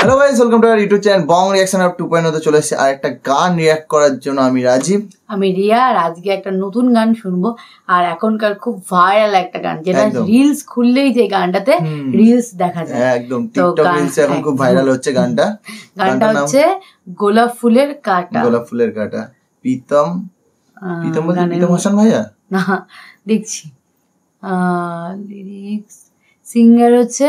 Hello guys, welcome to our YouTube channel Bong reaction of 2.0 তে চলে এসেছি আর একটা গান রিঅ্যাক্ট করার জন্য। আমি রাজীব, আমি রিয়া। আর আজকে একটা নতুন গান শুনবো, আর এখনকার খুব ভাইরাল একটা গান, যেটা রিলস খুললেই যে গানটাতে রিলস দেখা যায়। একদম টিকটক রিলসে এখন খুব ভাইরাল হচ্ছে গানটা। গানটা হচ্ছে গোলাপ ফুলের কাঁটা। গোলাপ ফুলের কাঁটা। প্রীতম হাসান ভাইয়া না, দেখছি লিরিক্স সিঙ্গার হচ্ছে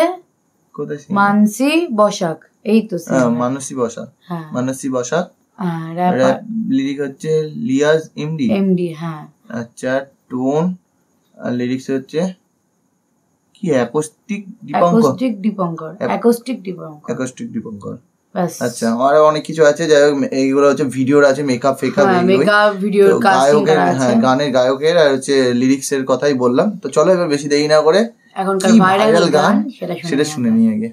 মানসী বসাক। এই তো মানসী বসাক। মানসী বসাক। লিরিক হচ্ছে লিয়াজ এমডি। হ্যাঁ আচ্ছা, টোন আর লিরিক্স হচ্ছে কি অ্যাকোস্টিক দীপঙ্কর। আচ্ছা, আর অনেক কিছু আছে, যাই হোক এইগুলো হচ্ছে ভিডিওর আছে, মেকআপ ভিডিও, গায়কের, হ্যাঁ গানের গায়কের আর হচ্ছে লিরিক্স এর কথাই বললাম। তো চলো এবার বেশি দেরি না করে এখনকার ভাইরাল গান সেটা শুনে নিই আগে।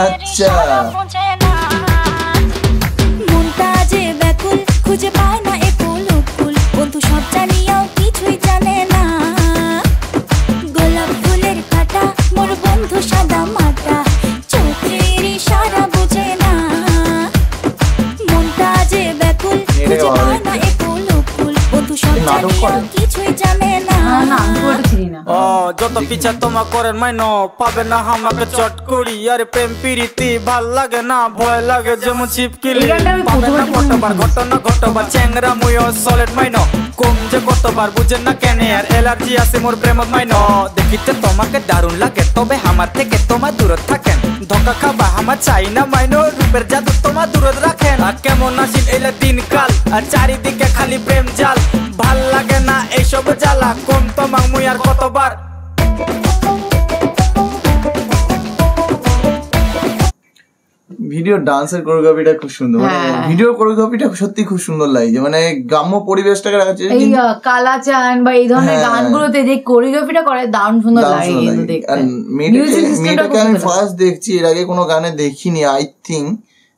আচ্ছা, মনটা যে ব্যাকুল, খুঁজে পায় না একুল উকুল, বন্ধু সব জানিয়াও কিছুই জানে না। গোলাপ ফুলের কাঁটা মোর বন্ধু সাদা মাটা, চোখের ইশারা বুঝে না। মনটা যে ব্যাকুল, খুঁজে পায় না একুল উকুল, বন্ধু সব জানিয়াও কিছুই জানে না। যত পিছা তোমা করেন মাইনো পাবে না আমাকে চট করি। আরে প্রেম প্রীতি ভাল লাগে না, ভয় লাগে যেমন ছিপকিলি। পাবে না কতবার ঘটনা চ্যাংরা মুয়ো সলিড মাইনো, কম যে কতবার বুঝেন না কেন আর অ্যালার্জি আছে মোর প্রেমত মাইনো। দেখিতে তোমাকে দারুণ লাগে তবে আমার থেকে তোমার দূরত থাকেন, ধোকা খাবা আমার চাই না মাইনো, রূপের জাদু তোমার দূরত রাখেন। আর কেমন আসিন এলে দিনকাল, আর চারিদিকে খালি প্রেম জাল, ভাল লাগে না এইসব জ্বালা, কম তোমার মুই আর কতবার। ভিডিও ডান্সের কোরিওগ্রাফিটা খুব সুন্দর, মানে ভিডিওর কোরিওগ্রাফিটা সত্যি খুব সুন্দর লাগছে, মানে গ্রাম্য পরিবেশটাকে রাখছে। এই কালাচান বা এই ধরনের গানগুলোতে যে কোরিওগ্রাফিটা করে দারুণ সুন্দর লাগে কিন্তু দেখতে। আর মেয়েটাকে আমি ফার্স্ট দেখছি, এর আগে কোনো গানে দেখিনি আই থিঙ্ক।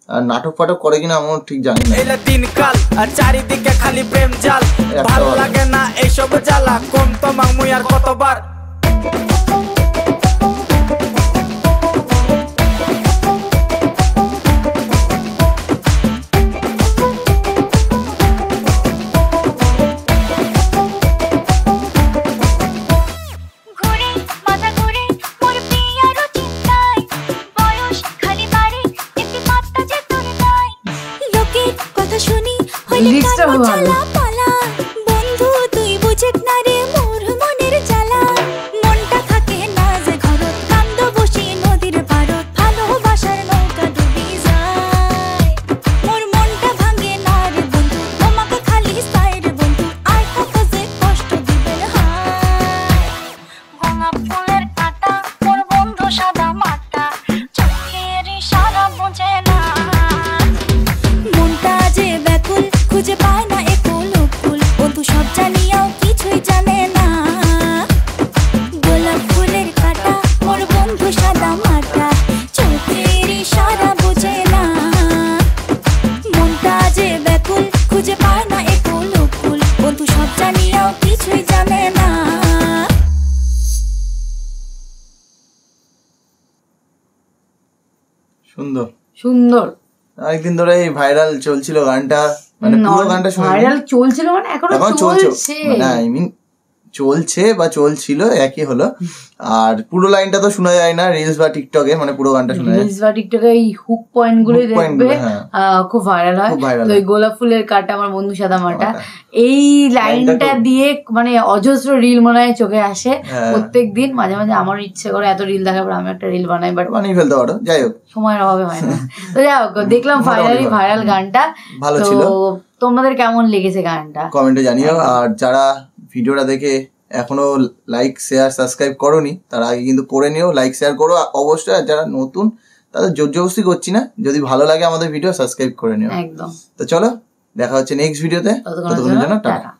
আর নাটক ফাটক করে কিনা আমার ঠিক জানি না। এলা দিনকাল আর চারিদিকে খালি প্রেম জাল, ভাল লাগে না এইসব জ্বালা, কোন তোমার মুই আর কতবার। লিরিক্সটা ভালো। বন্ধু তুই বুঝিস না রে মোর মনের জ্বালা, মনটা থাকে না যে ঘরত, কান্দ বসি নদীর পারত, ভালোবাসার নৌকা ডুবি যায়। মোর মনটা ভাঙে না রে বন্ধু, তোমাকে খালি চাই রে বন্ধু, আর কত যে কষ্ট দিবেন হায়। গোলাপ ফুলের কাঁটা মোর বন্ধু সাদা মাটা, চোখের ইশারা বোঝে না। মনটা যে ব্যাকুল, খুঁজে পায় না একুল উকুল, বন্ধু সব জানিয়াও কিছুই জানে না। গোলাপ ফুলের কাঁটা মোর বন্ধু সাদা মাটা, চোখের ইশারা বুঝে না। মনটা যে ব্যাকুল, খুঁজে পায় না একুল উকুল, বন্ধু সব জানিয়াও কিছুই জানে না। সুন্দর সুন্দর। অনেকদিন ধরে এই ভাইরাল চলছিল গানটা, মানে পুরো গানটা শুনে ভাইরাল চলছিল, মানে এখনো চলছে। না আই মিন চলছে বা চলছিল একই হলো। আর পুরো লাইনটা তো শোনা যায় না রিলস বা টিকটকে, মানে পুরো গানটা শোনা যায় রিলস বা টিকটকে এই হুক পয়েন্ট গুলো দেখবে খুব ভাইরাল হয়। তো ওই গোলাপ ফুলের কাটা আমার বন্ধু সাদা মাটা, এই লাইনটা দিয়ে মানে অজস্র রিল মনে হয় চোখে আসে প্রত্যেক দিন। মাঝে মাঝে আমার ইচ্ছে করে এত রিল দেখার পর আমি একটা রিল বানাই, বাট বানিয়ে ফেলতে পারো, যাই হোক সময়ের অভাবে হয় না। তো যাই হোক, দেখলাম ফাইনালি ভাইরাল গানটা ভালো ছিল। তোমাদের কেমন লেগেছে গানটা কমেন্টে জানিও। আর যারা ভিডিওটা দেখে এখনো লাইক শেয়ার সাবস্ক্রাইব করোনি তারা আগে কিন্তু করে নিও, লাইক শেয়ার করো অবশ্যই। আর যারা নতুন তাদের জোর জবরদস্তি করছি না, যদি ভালো লাগে আমাদের ভিডিও সাবস্ক্রাইব করে নিও একদম। তো চলো দেখা হচ্ছে নেক্সট ভিডিওতে, ততক্ষণের জন্য টাটা।